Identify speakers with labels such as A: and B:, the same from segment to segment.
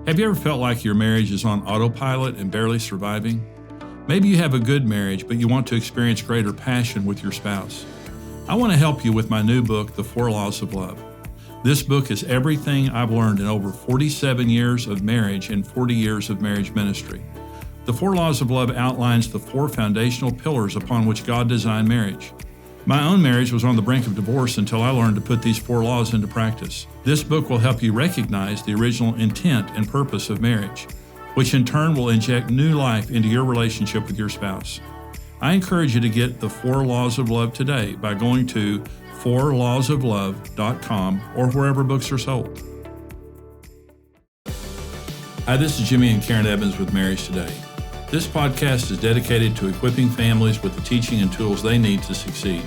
A: Have you ever felt like your marriage is on autopilot and barely surviving? Maybe you have a good marriage, but you want to experience greater passion with your spouse. I want to help you with my new book, The 4 Laws of Love. This book is everything I've learned in over 47 years of marriage and 40 years of marriage ministry. The 4 Laws of Love outlines the 4 foundational pillars upon which God designed marriage. My own marriage was on the brink of divorce until I learned to put these 4 laws into practice. This book will help you recognize the original intent and purpose of marriage, which in turn will inject new life into your relationship with your spouse. I encourage you to get the 4 Laws of Love today by going to 4lawsoflove.com or wherever books are sold. Hi, this is Jimmy and Karen Evans with MarriageToday. This podcast is dedicated to equipping families with the teaching and tools they need to succeed.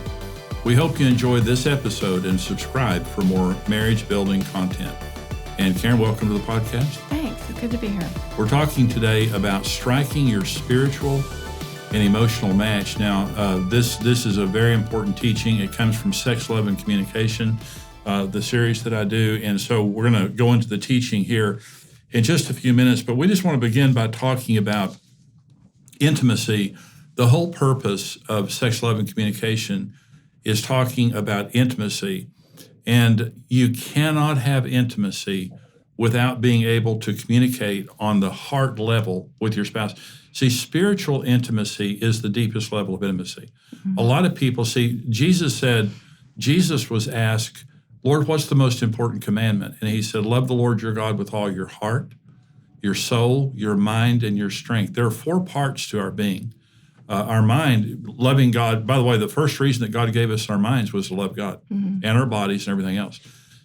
A: We hope you enjoy this episode and subscribe for more marriage-building content. And Karen, welcome to the podcast.
B: Thanks. It's good to be here.
A: We're talking today about striking your spiritual and emotional match. Now, this is a very important teaching. It comes from Sex, Love, and Communication, the series that I do. And so we're going to go into the teaching here in just a few minutes, but we just want to begin by talking about intimacy. The whole purpose of Sex, Love, and Communication is talking about intimacy. And you cannot have intimacy without being able to communicate on the heart level with your spouse. See, spiritual intimacy is the deepest level of intimacy. Mm-hmm. A lot of people Jesus was asked, Lord, what's the most important commandment? And he said, love the Lord your God with all your heart, your soul, your mind, and your strength. There are 4 parts to our being. Our mind, loving God. By the way, the first reason that God gave us our minds was to love God and our bodies and everything else.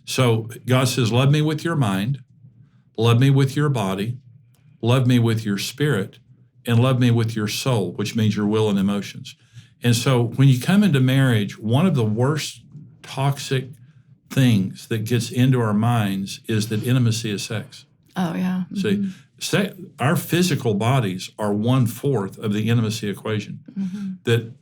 A: So God says, love me with your mind, love me with your body, love me with your spirit, and love me with your soul, which means your will and emotions. And so when you come into marriage, one of the worst toxic things that gets into our minds is that intimacy is sex.
B: Oh, yeah. Mm-hmm.
A: See, our physical bodies are 1/4 of the intimacy equation. Mm-hmm. That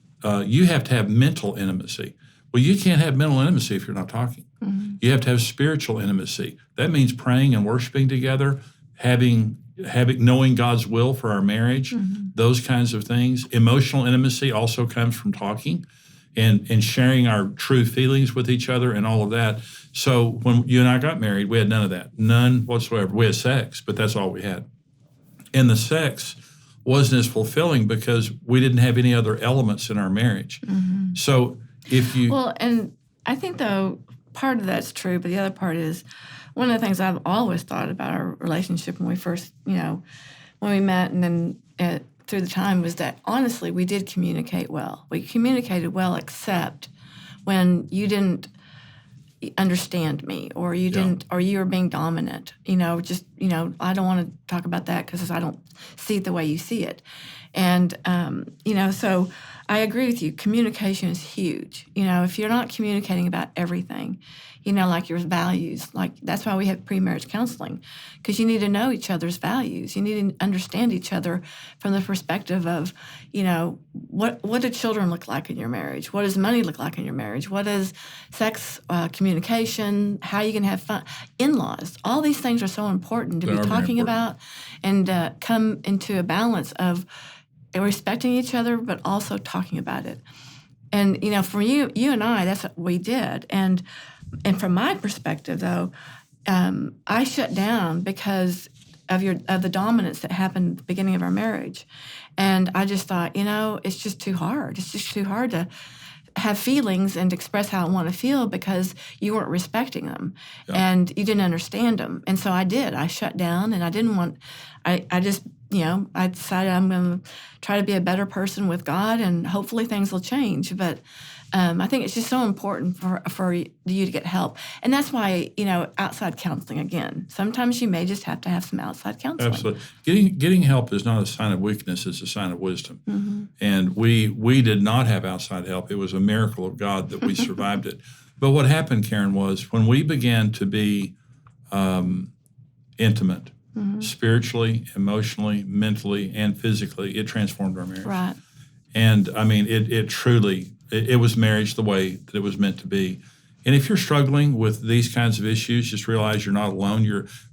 A: you have to have mental intimacy. Well, you can't have mental intimacy if you're not talking. Mm-hmm. You have to have spiritual intimacy. That means praying and worshiping together, knowing God's will for our marriage, those kinds of things. Emotional intimacy also comes from talking and sharing our true feelings with each other and all of that. So when you and I got married, we had none of that, none whatsoever. We had sex, but that's all we had. And the sex wasn't as fulfilling because we didn't have any other elements in our marriage. Mm-hmm. So if you...
B: Well, and I think, though, part of that's true, but the other part is one of the things I've always thought about our relationship when we first, when we met and then through the time was that, honestly, we did communicate well. We communicated well, except when you didn't understand me or you didn't, or you were being dominant. I don't want to talk about that because I don't see it the way you see it. And, so I agree with you. Communication is huge. If you're not communicating about everything, like your values, like that's why we have pre-marriage counseling, because you need to know each other's values. You need to understand each other from the perspective of, what do children look like in your marriage? What does money look like in your marriage? What is sex, communication, how you can have fun, in-laws? All these things are so important to be talking about and come into a balance of respecting each other, but also talking about it. And, for you and I, that's what we did. And from my perspective, though, I shut down because of the dominance that happened at the beginning of our marriage. And I just thought, it's just too hard. It's just too hard to have feelings and express how I want to feel because you weren't respecting them and you didn't understand them. And so I did. I shut down and I didn't want, I decided I'm going to try to be a better person with God and hopefully things will change. But I think it's just so important for you to get help. And that's why, outside counseling, again, sometimes you may just have to have some outside counseling.
A: Absolutely. Getting help is not a sign of weakness, it's a sign of wisdom. Mm-hmm. And we did not have outside help. It was a miracle of God that we survived it. But what happened, Karen, was when we began to be intimate, spiritually, emotionally, mentally, and physically, it transformed our marriage.
B: Right.
A: And, it truly... It was marriage the way that it was meant to be. And if you're struggling with these kinds of issues, just realize you're not alone.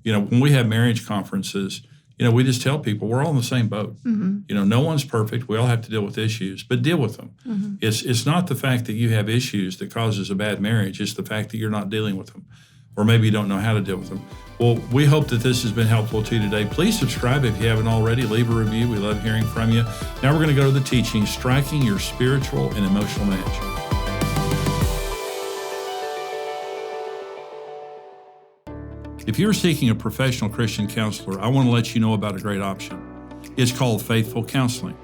A: When we have marriage conferences, we just tell people we're all in the same boat. No one's perfect. We all have to deal with issues, but deal with them. It's not the fact that you have issues that causes a bad marriage. It's the fact that you're not dealing with them, or maybe you don't know how to deal with them. Well, we hope that this has been helpful to you today. Please subscribe if you haven't already. Leave a review. We love hearing from you. Now we're going to go to the teaching, Striking Your Spiritual and Emotional Match. If you're seeking a professional Christian counselor, I want to let you know about a great option. It's called Faithful Counseling.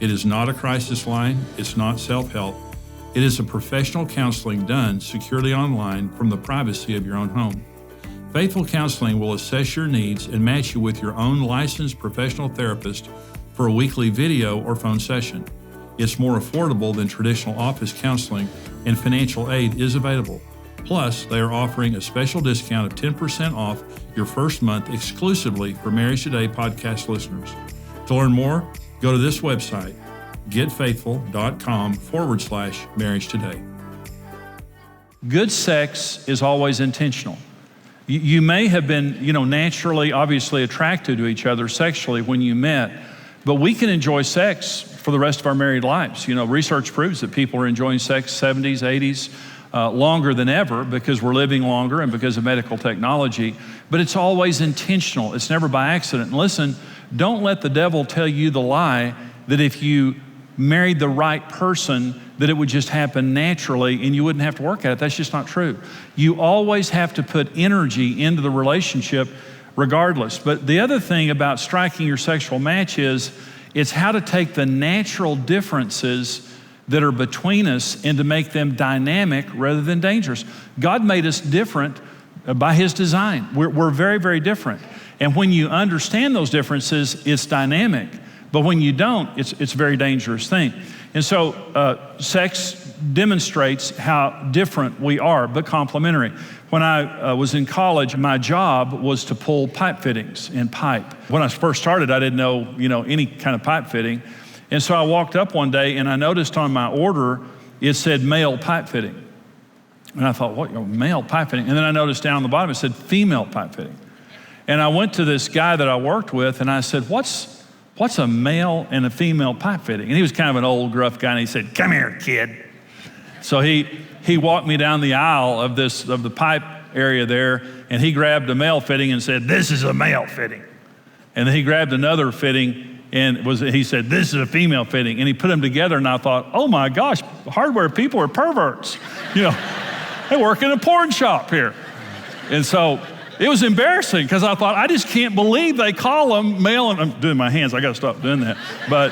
A: It is not a crisis line. It's not self-help. It is a professional counseling done securely online from the privacy of your own home. Faithful Counseling will assess your needs and match you with your own licensed professional therapist for a weekly video or phone session. It's more affordable than traditional office counseling, and financial aid is available. Plus, they are offering a special discount of 10% off your first month exclusively for Marriage Today podcast listeners. To learn more, go to this website, getfaithful.com/Marriage Today.
C: Good sex is always intentional. You may have been, naturally, obviously attracted to each other sexually when you met, but we can enjoy sex for the rest of our married lives. Research proves that people are enjoying sex 70s, 80s, longer than ever because we're living longer and because of medical technology, but it's always intentional. It's never by accident. And listen, don't let the devil tell you the lie that if you married the right person, that it would just happen naturally and you wouldn't have to work at it. That's just not true. You always have to put energy into the relationship regardless. But the other thing about striking your sexual match is it's how to take the natural differences that are between us and to make them dynamic rather than dangerous. God made us different by His design. We're very, very different. And when you understand those differences, it's dynamic. But when you don't, it's a very dangerous thing. And so sex demonstrates how different we are, but complementary. When I was in college, my job was to pull pipe fittings and pipe. When I first started, I didn't know, any kind of pipe fitting. And so I walked up one day and I noticed on my order, it said male pipe fitting. And I thought, what, male pipe fitting? And then I noticed down on the bottom, it said female pipe fitting. And I went to this guy that I worked with and I said, what's a male and a female pipe fitting? And he was kind of an old, gruff guy, and he said, come here, kid. So he walked me down the aisle of the pipe area there, and he grabbed a male fitting and said, this is a male fitting. And then he grabbed another fitting and he said, this is a female fitting. And he put them together, and I thought, oh my gosh, hardware people are perverts. They work in a porn shop here. And so it was embarrassing because I thought, I just can't believe they call them male. And I'm doing my hands, I got to stop doing that. But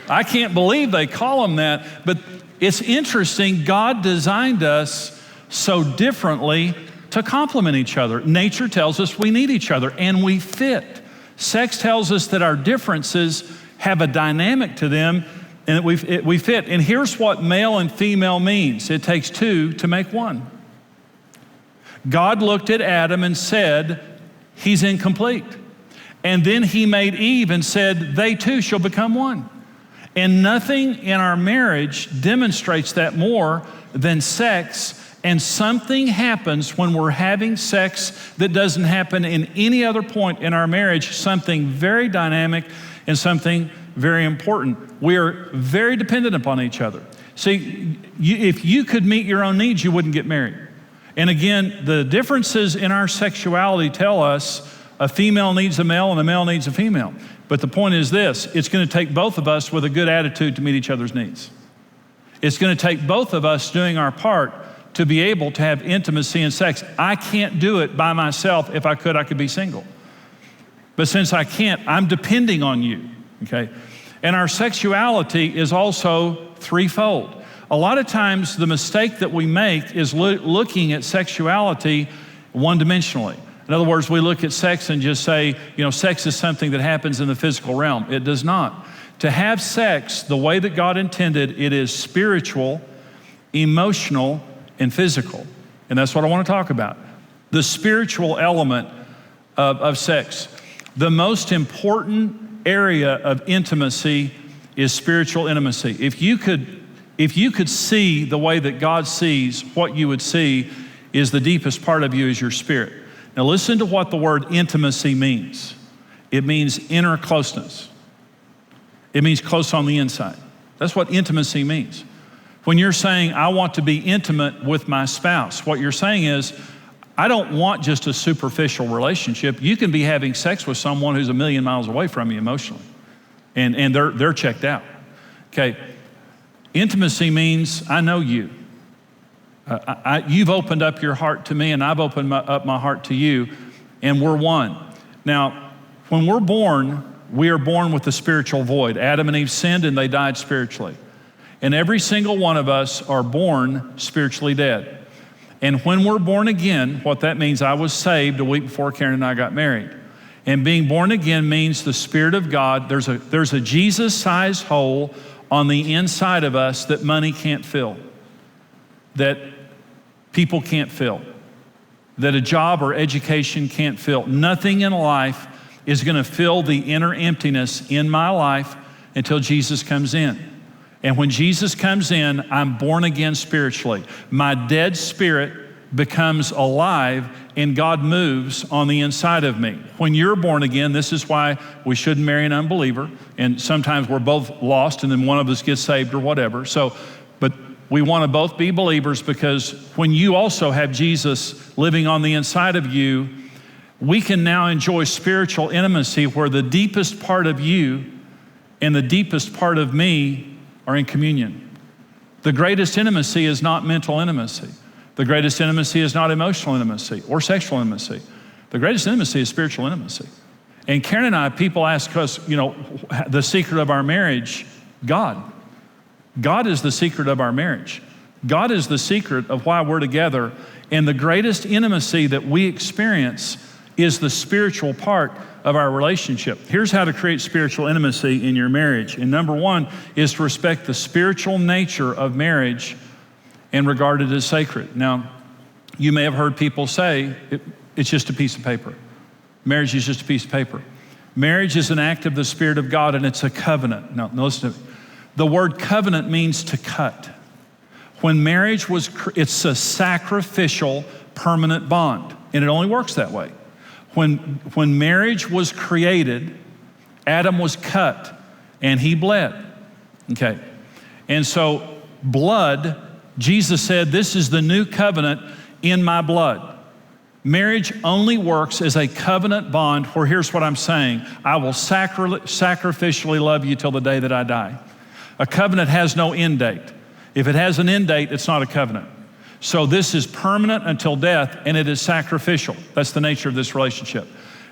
C: I can't believe they call them that. But it's interesting, God designed us so differently to complement each other. Nature tells us we need each other and we fit. Sex tells us that our differences have a dynamic to them and that we fit. And here's what male and female means. It takes two to make one. God looked at Adam and said, he's incomplete. And then He made Eve and said, they two shall become one. And nothing in our marriage demonstrates that more than sex. And something happens when we're having sex that doesn't happen in any other point in our marriage, something very dynamic and something very important. We are very dependent upon each other. See, if you could meet your own needs, you wouldn't get married. And again, the differences in our sexuality tell us a female needs a male and a male needs a female. But the point is this, it's going to take both of us with a good attitude to meet each other's needs. It's going to take both of us doing our part to be able to have intimacy and sex. I can't do it by myself. If I could be single. But since I can't, I'm depending on you, okay? And our sexuality is also threefold. A lot of times the mistake that we make is looking at sexuality one-dimensionally. In other words, we look at sex and just say, sex is something that happens in the physical realm. It does not. To have sex the way that God intended, it is spiritual, emotional, and physical. And that's what I want to talk about. The spiritual element of sex. The most important area of intimacy is spiritual intimacy. If you could If you could see the way that God sees, what you would see is the deepest part of you is your spirit. Now listen to what the word intimacy means. It means inner closeness. It means close on the inside. That's what intimacy means. When you're saying, I want to be intimate with my spouse, what you're saying is, I don't want just a superficial relationship. You can be having sex with someone who's a million miles away from you emotionally, and they're checked out. Okay, intimacy means I know you. You've opened up your heart to me, and I've opened up my heart to you, and we're one. Now, when we're born, we are born with the spiritual void. Adam and Eve sinned, and they died spiritually. And every single one of us are born spiritually dead. And when we're born again, what that means, I was saved a week before Karen and I got married. And being born again means the Spirit of God, there's a Jesus-sized hole on the inside of us that money can't fill, that people can't fill, that a job or education can't fill. Nothing in life is gonna fill the inner emptiness in my life until Jesus comes in. And when Jesus comes in, I'm born again spiritually. My dead spirit becomes alive and God moves on the inside of me. When you're born again, this is why we shouldn't marry an unbeliever. And sometimes we're both lost and then one of us gets saved or whatever. But we want to both be believers, because when you also have Jesus living on the inside of you, we can now enjoy spiritual intimacy where the deepest part of you and the deepest part of me are in communion. The greatest intimacy is not mental intimacy. The greatest intimacy is not emotional intimacy or sexual intimacy. The greatest intimacy is spiritual intimacy. And Karen and I, people ask us, the secret of our marriage, God. God is the secret of our marriage. God is the secret of why we're together. And the greatest intimacy that we experience is the spiritual part of our relationship. Here's how to create spiritual intimacy in your marriage. And number one is to respect the spiritual nature of marriage and regard it as sacred. Now, you may have heard people say, it's just a piece of paper. Marriage is just a piece of paper. Marriage is an act of the Spirit of God, and it's a covenant. Now listen to me. The word covenant means to cut. When marriage it's a sacrificial, permanent bond, and it only works that way. When marriage was created, Adam was cut and he bled. Okay. And so blood, Jesus said, this is the new covenant in my blood. Marriage only works as a covenant bond where, here's what I'm saying, I will sacrificially love you till the day that I die. A covenant has no end date. If it has an end date, it's not a covenant. So this is permanent until death, and it is sacrificial. That's the nature of this relationship.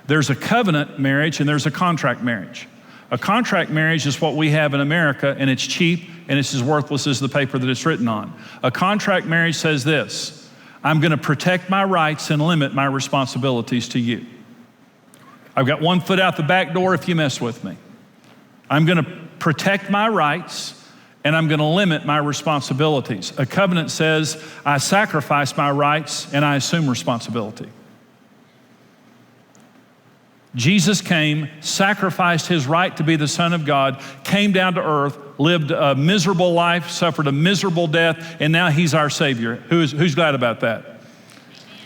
C: There's a covenant marriage and there's a contract marriage. A contract marriage is what we have in America, and it's cheap and it's as worthless as the paper that it's written on. A contract marriage says this: I'm gonna protect my rights and limit my responsibilities to you. I've got one foot out the back door if you mess with me. I'm gonna protect my rights, and I'm gonna limit my responsibilities. A covenant says, I sacrifice my rights and I assume responsibility. Jesus came, sacrificed his right to be the Son of God, came down to earth, lived a miserable life, suffered a miserable death, and now he's our Savior. Who's glad about that?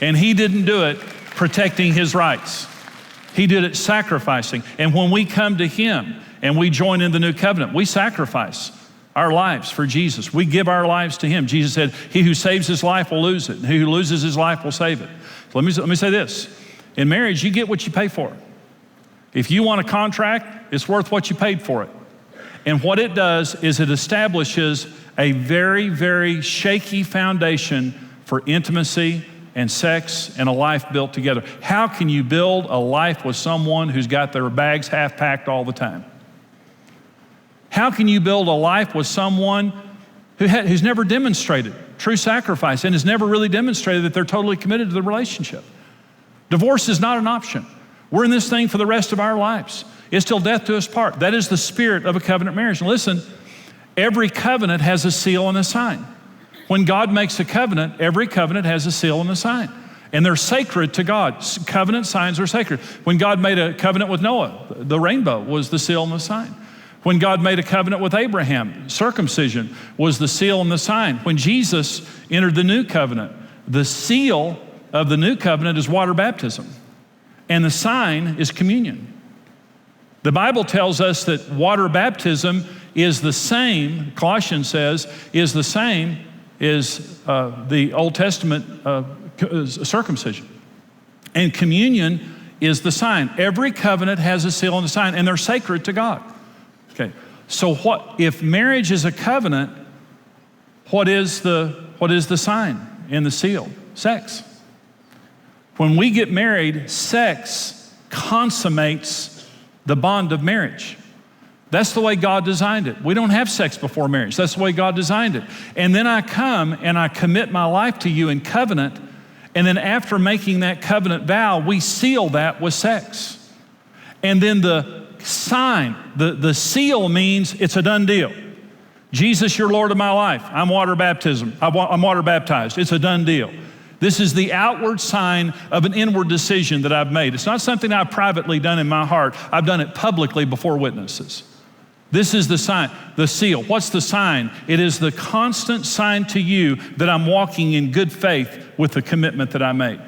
C: And he didn't do it protecting his rights. He did it sacrificing. And when we come to him and we join in the new covenant, we sacrifice our lives for Jesus. We give our lives to him. Jesus said, he who saves his life will lose it, and he who loses his life will save it. So let me say this. In marriage, you get what you pay for. If you want a contract, it's worth what you paid for it. And what it does is it establishes a very, very shaky foundation for intimacy and sex and a life built together. How can you build a life with someone who's got their bags half packed all the time? How can you build a life with someone who's never demonstrated true sacrifice and has never really demonstrated that they're totally committed to the relationship? Divorce is not an option. We're in this thing for the rest of our lives. It's till death do us part. That is the spirit of a covenant marriage. And listen, every covenant has a seal and a sign. When God makes a covenant, every covenant has a seal and a sign. And they're sacred to God. Covenant signs are sacred. When God made a covenant with Noah, the rainbow was the seal and the sign. When God made a covenant with Abraham, circumcision was the seal and the sign. When Jesus entered the new covenant, the seal of the new covenant is water baptism, and the sign is communion. The Bible tells us that water baptism is the same, Colossians says, is the same as the Old Testament circumcision. And communion is the sign. Every covenant has a seal and a sign, and they're sacred to God. Okay, so what if marriage is a covenant? What is the sign and the seal? Sex. When we get married, sex consummates the bond of marriage. That's the way God designed it. We don't have sex before marriage. That's the way God designed it. And then I come and I commit my life to you in covenant, and then after making that covenant vow, we seal that with sex. And then the sign, the seal means it's a done deal. Jesus, you're Lord of my life. I'm water baptized. It's a done deal. This is the outward sign of an inward decision that I've made. It's not something I've privately done in my heart. I've done it publicly before witnesses. This is the sign, the seal. What's the sign? It is the constant sign to you that I'm walking in good faith with the commitment that I made.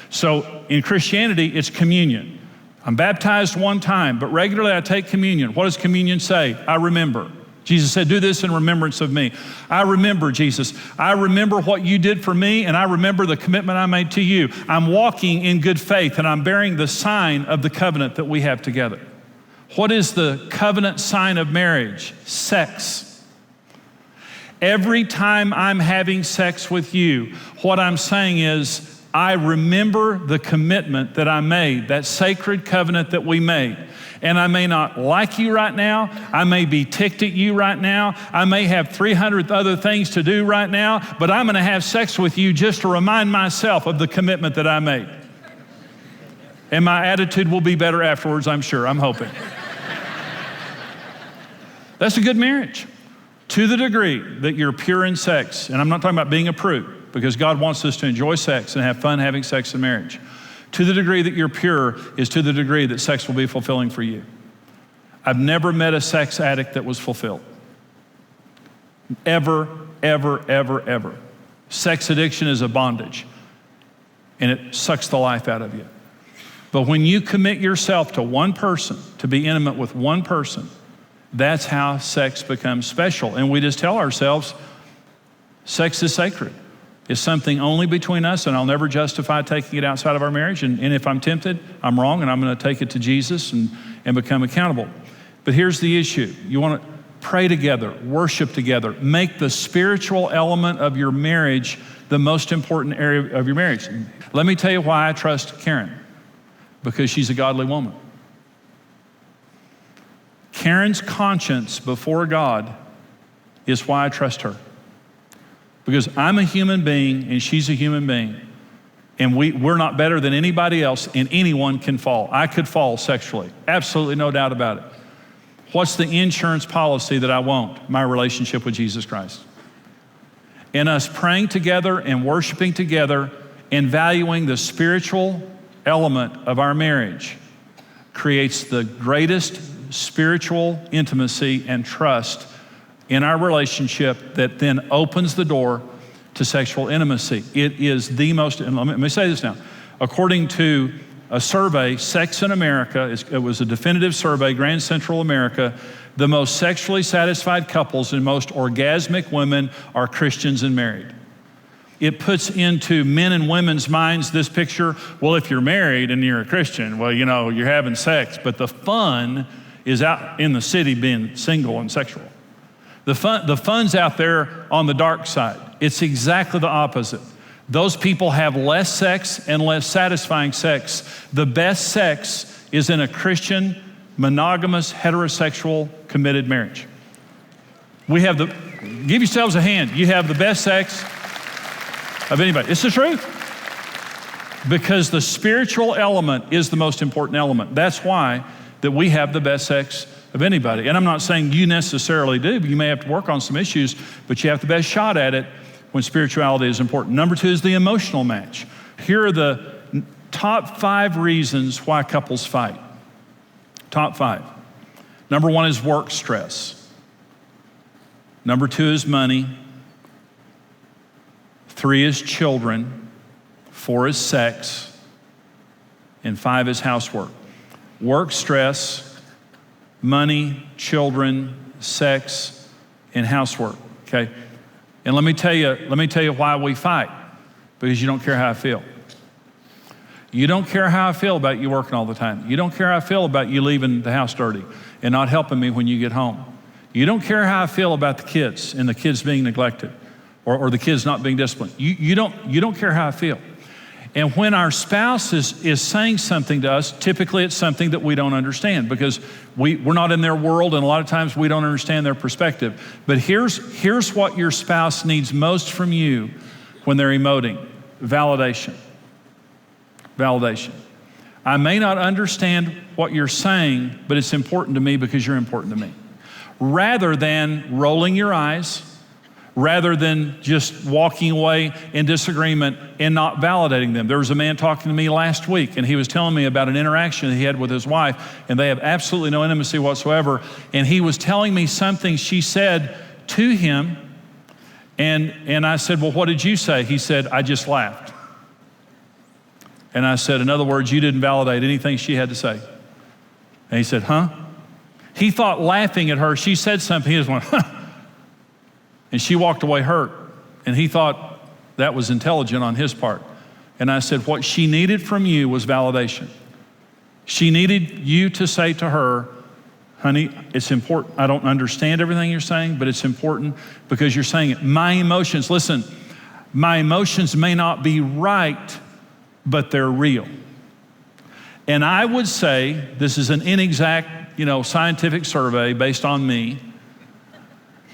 C: So in Christianity, it's communion. I'm baptized one time, but regularly I take communion. What does communion say? I remember. Jesus said, do this in remembrance of me. I remember, Jesus. I remember what you did for me, and I remember the commitment I made to you. I'm walking in good faith, and I'm bearing the sign of the covenant that we have together. What is the covenant sign of marriage? Sex. Every time I'm having sex with you, what I'm saying is, I remember the commitment that I made, that sacred covenant that we made. And I may not like you right now. I may be ticked at you right now. I may have 300 other things to do right now, but I'm going to have sex with you just to remind myself of the commitment that I made. And my attitude will be better afterwards, I'm sure. I'm hoping. That's a good marriage. To the degree that you're pure in sex, and I'm not talking about being a prude, because God wants us to enjoy sex and have fun having sex in marriage. To the degree that you're pure is to the degree that sex will be fulfilling for you. I've never met a sex addict that was fulfilled. Ever, ever, ever, ever. Sex addiction is a bondage, and it sucks the life out of you. But when you commit yourself to one person, to be intimate with one person, that's how sex becomes special. And we just tell ourselves, sex is sacred. It's something only between us, and I'll never justify taking it outside of our marriage. And if I'm tempted, I'm wrong, and I'm going to take it to Jesus and become accountable. But here's the issue. You want to pray together, worship together, make the spiritual element of your marriage the most important area of your marriage. Let me tell you why I trust Karen. Because she's a godly woman. Karen's conscience before God is why I trust her. Because I'm a human being and she's a human being. And we're not better than anybody else, and anyone can fall. I could fall sexually. Absolutely no doubt about it. What's the insurance policy that I won't? My relationship with Jesus Christ. And us praying together and worshiping together and valuing the spiritual element of our marriage creates the greatest spiritual intimacy and trust in our relationship that then opens the door to sexual intimacy. It is the most, and let me say this now, according to a survey, Sex in America, it was a definitive survey, Grand Central America, the most sexually satisfied couples and most orgasmic women are Christians and married. It puts into men and women's minds this picture, well, if you're married and you're a Christian, well, you know, you're having sex, but the fun is out in the city being single and sexual. The fun's out there on the dark side. It's exactly the opposite. Those people have less sex and less satisfying sex. The best sex is in a Christian, monogamous, heterosexual, committed marriage. Give yourselves a hand. You have the best sex of anybody. It's the truth. Because the spiritual element is the most important element. That's why that we have the best sex of anybody. And I'm not saying you necessarily do, but you may have to work on some issues, but you have the best shot at it when spirituality is important. Number 2 is the emotional match. Here are the top 5 reasons why couples fight. Top 5. Number 1 is work stress. Number 2 is money. 3 is children. 4 is sex. And 5 is housework. Work stress, money, children, sex, and housework. Okay? And let me tell you why we fight. Because you don't care how I feel. You don't care how I feel about you working all the time. You don't care how I feel about you leaving the house dirty and not helping me when you get home. You don't care how I feel about the kids and the kids being neglected or the kids not being disciplined. You don't care how I feel. And when our spouse is saying something to us, typically it's something that we don't understand because we're not in their world, and a lot of times we don't understand their perspective. But here's what your spouse needs most from you when they're emoting: validation. Validation. I may not understand what you're saying, but it's important to me because you're important to me. Rather than rolling your eyes, rather than just walking away in disagreement and not validating them. There was a man talking to me last week, and he was telling me about an interaction that he had with his wife, and they have absolutely no intimacy whatsoever. And he was telling me something she said to him, and I said, well, what did you say? He said, I just laughed. And I said, in other words, you didn't validate anything she had to say. And he said, huh? He thought laughing at her, she said something, he just went, huh. And she walked away hurt. And he thought that was intelligent on his part. And I said, what she needed from you was validation. She needed you to say to her, honey, it's important. I don't understand everything you're saying, but it's important because you're saying it. My emotions, listen, my emotions may not be right, but they're real. And I would say, this is an inexact, scientific survey based on me.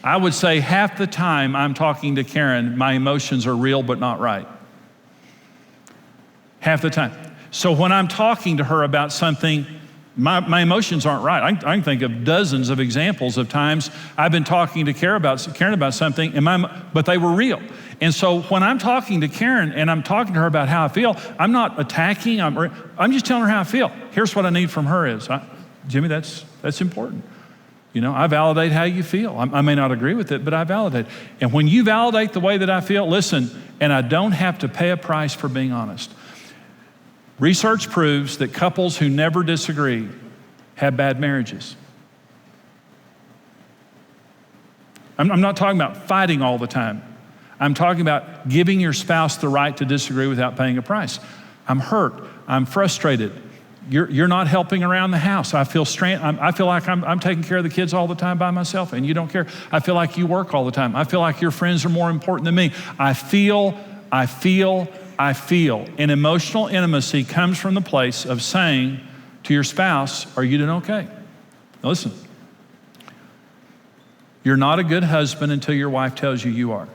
C: I would say half the time I'm talking to Karen, my emotions are real but not right. Half the time. So when I'm talking to her about something, my emotions aren't right. I can think of dozens of examples of times I've been talking to Karen about something, but they were real. And so when I'm talking to Karen and I'm talking to her about how I feel, I'm not attacking, I'm just telling her how I feel. Here's what I need from her is, Jimmy, that's important. I validate how you feel. I may not agree with it, but I validate. And when you validate the way that I feel, listen, and I don't have to pay a price for being honest. Research proves that couples who never disagree have bad marriages. I'm not talking about fighting all the time. I'm talking about giving your spouse the right to disagree without paying a price. I'm hurt. I'm frustrated. You're not helping around the house. I feel like I'm taking care of the kids all the time by myself, and you don't care. I feel like you work all the time. I feel like your friends are more important than me. I feel. And emotional intimacy comes from the place of saying to your spouse, are you doing okay? Now listen, you're not a good husband until your wife tells you you are.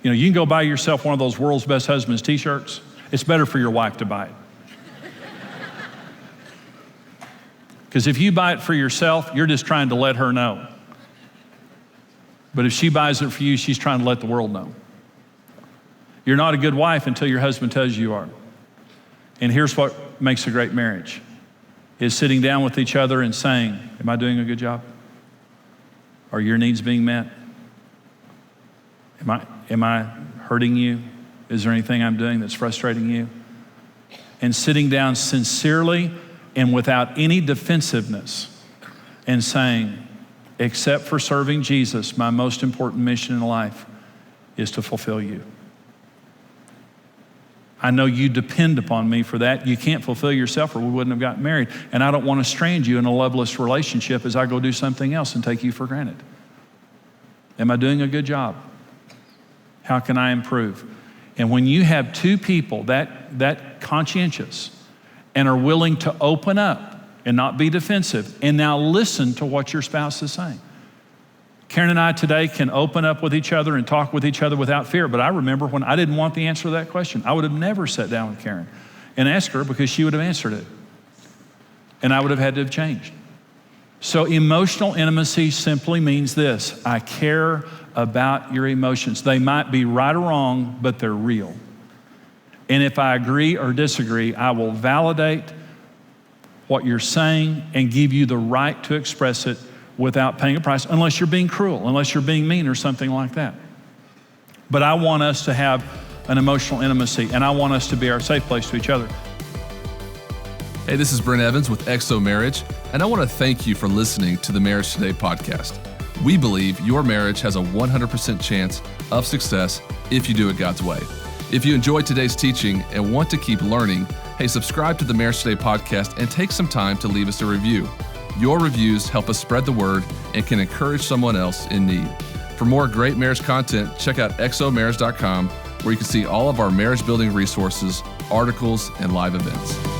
C: You can go buy yourself one of those World's Best Husbands t-shirts. It's better for your wife to buy it. Because if you buy it for yourself, you're just trying to let her know. But if she buys it for you, she's trying to let the world know. You're not a good wife until your husband tells you you are. And here's what makes a great marriage, is sitting down with each other and saying, am I doing a good job? Are your needs being met? Am I hurting you? Is there anything I'm doing that's frustrating you? And sitting down sincerely and without any defensiveness and saying, except for serving Jesus, my most important mission in life is to fulfill you. I know you depend upon me for that. You can't fulfill yourself or we wouldn't have gotten married. And I don't want to strand you in a loveless relationship as I go do something else and take you for granted. Am I doing a good job? How can I improve? And when you have two people that conscientious and are willing to open up and not be defensive and now listen to what your spouse is saying. Karen and I today can open up with each other and talk with each other without fear. But I remember when I didn't want the answer to that question, I would have never sat down with Karen and asked her because she would have answered it. And I would have had to have changed. So emotional intimacy simply means this: I care about your emotions. They might be right or wrong, but they're real. And if I agree or disagree, I will validate what you're saying and give you the right to express it without paying a price, unless you're being cruel, unless you're being mean or something like that. But I want us to have an emotional intimacy, and I want us to be our safe place to each other.
D: Hey, this is Brent Evans with XO Marriage, and I want to thank you for listening to the Marriage Today podcast. We believe your marriage has a 100% chance of success if you do it God's way. If you enjoyed today's teaching and want to keep learning, hey, subscribe to the Marriage Today podcast and take some time to leave us a review. Your reviews help us spread the word and can encourage someone else in need. For more great marriage content, check out xomarriage.com, where you can see all of our marriage building resources, articles, and live events.